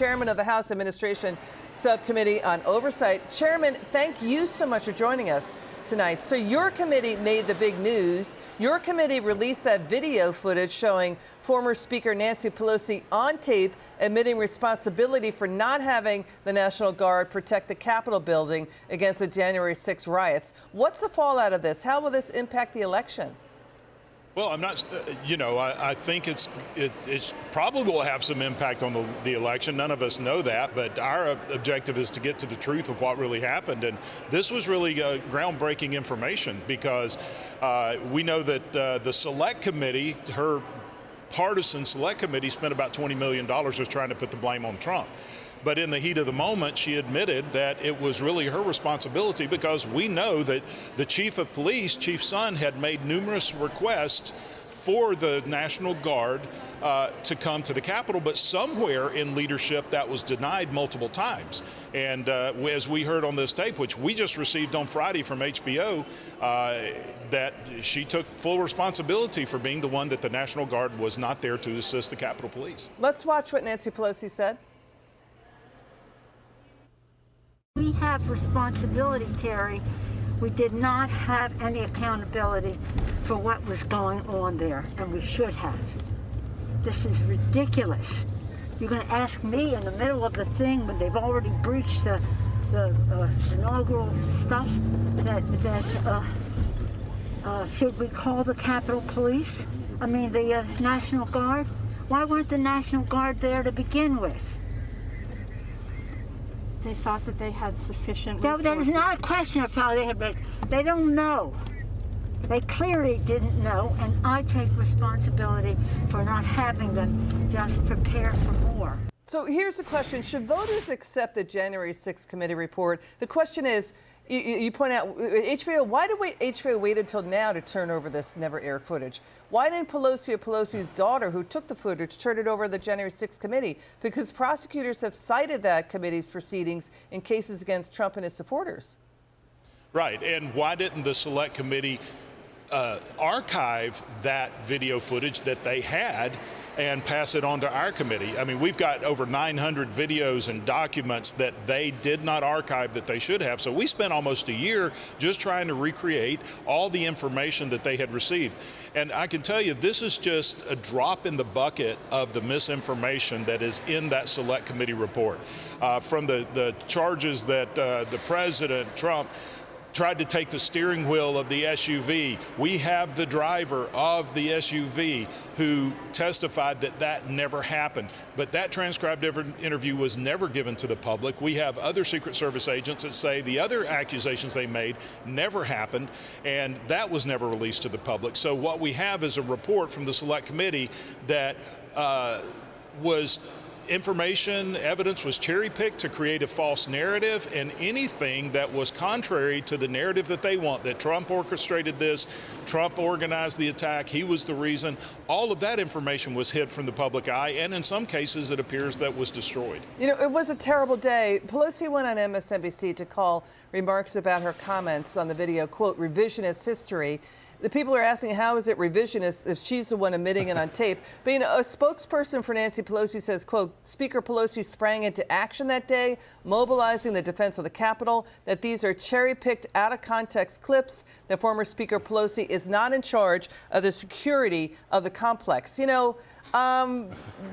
Chairman of the House Administration Subcommittee on Oversight. Chairman, thank you so much for joining us tonight. So your committee made the big news. Your committee released that video footage showing former Speaker Nancy Pelosi on tape admitting responsibility for not having the National Guard protect the Capitol building against the January 6 riots. What's the fallout of this? How will this impact the election? Well, I'm not, I think it's probably will have some impact on the election. None of us know that, but our objective is to get to the truth of what really happened. And this was really groundbreaking information because we know that the select committee, her partisan select committee, spent about $20 million just trying to put the blame on Trump. But in the heat of the moment, she admitted that it was really her responsibility because we know that the chief of police, Chief Son, had made numerous requests for the National Guard to come to the Capitol, but somewhere in leadership that was denied multiple times. And as we heard on this tape, which we just received on Friday from HBO, that she took full responsibility for being the one that the National Guard was not there to assist the Capitol Police. Let's watch what Nancy Pelosi said. We have responsibility, Terry. We did not have any accountability for what was going on there, and we should have. This is ridiculous. You're going to ask me in the middle of the thing when they've already breached the inaugural stuff that should we call the Capitol Police? I mean, the National Guard? Why weren't the National Guard there to begin with? They thought that they had sufficient resources. No, that is not a question of how they had been. They don't know. They clearly didn't know, and I take responsibility for not having them just prepare for more. So here's the question. Should voters accept the January 6th committee report? The question is, you point out, HBO, why did HBO wait until now to turn over this never-aired footage? Why didn't Pelosi or Pelosi's daughter, who took the footage, turn it over to the January 6th committee? Because prosecutors have cited that committee's proceedings in cases against Trump and his supporters. Right, and why didn't the select committee archive that video footage that they had and pass it on to our committee? I mean, we've got over 900 videos and documents that they did not archive that they should have. So we spent almost a year just trying to recreate all the information that they had received. And I can tell you, this is just a drop in the bucket of the misinformation that is in that select committee report. From the charges that the President, Trump, tried to take the steering wheel of the SUV. We have the driver of the SUV who testified that that never happened. But that transcribed interview was never given to the public. We have other Secret Service agents that say the other accusations they made never happened, and that was never released to the public. So what we have is a report from the Select Committee that evidence was cherry-picked to create a false narrative, and anything that was contrary to the narrative that they want, that Trump orchestrated this, Trump organized the attack, he was the reason, all of that information was hid from the public eye, and in some cases it appears that was destroyed. You know, it was a terrible day. Pelosi went on MSNBC to call remarks about her comments on the video, quote, revisionist history. The people are asking, how is it revisionist if she's the one admitting it on tape? But, you know, a spokesperson for Nancy Pelosi says, quote, Speaker Pelosi sprang into action that day, mobilizing the defense of the Capitol, that these are cherry-picked out-of-context clips, that former Speaker Pelosi is not in charge of the security of the complex. You know,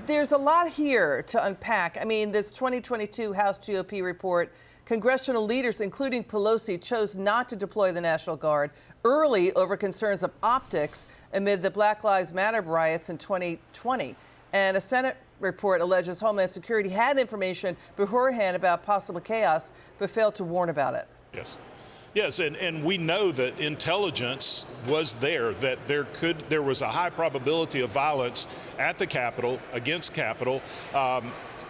there's a lot here to unpack. I mean, this 2022 House GOP report, congressional leaders, including Pelosi, chose not to deploy the National Guard early over concerns of optics amid the Black Lives Matter riots in 2020. And a Senate report alleges Homeland Security had information beforehand about possible chaos, but failed to warn about it. Yes, and we know that intelligence was there, that there was a high probability of violence at the Capitol, against Capitol,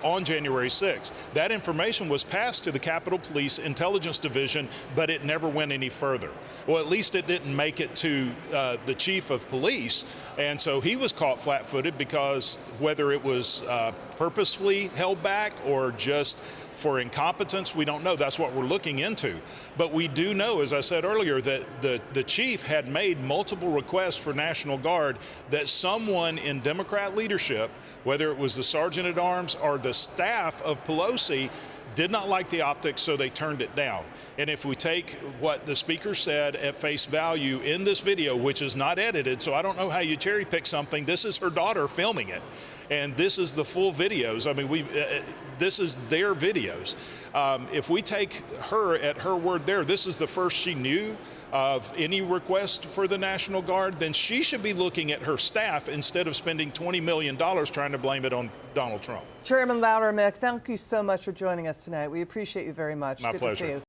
on January 6th. That information was passed to the Capitol Police Intelligence Division, but it never went any further. Well, at least it didn't make it to the chief of police, and so he was caught flat-footed because whether it was purposefully held back or just For incompetence, we don't know. That's what we're looking into. But we do know, as I said earlier, that the chief had made multiple requests for National Guard that someone in Democrat leadership, whether it was the Sergeant at Arms or the staff of Pelosi, did not like the optics, so they turned it down. And if we take what the speaker said at face value in this video, which is not edited, so I don't know how you cherry pick something. This is her daughter filming it, and this is the full videos. I mean, this is their videos. If we take her at her word there, this is the first she knew of any request for the National Guard, then she should be looking at her staff instead of spending $20 million trying to blame it on Donald Trump. Chairman Loudermilk, thank you so much for joining us tonight. We appreciate you very much. My Good pleasure. to see you.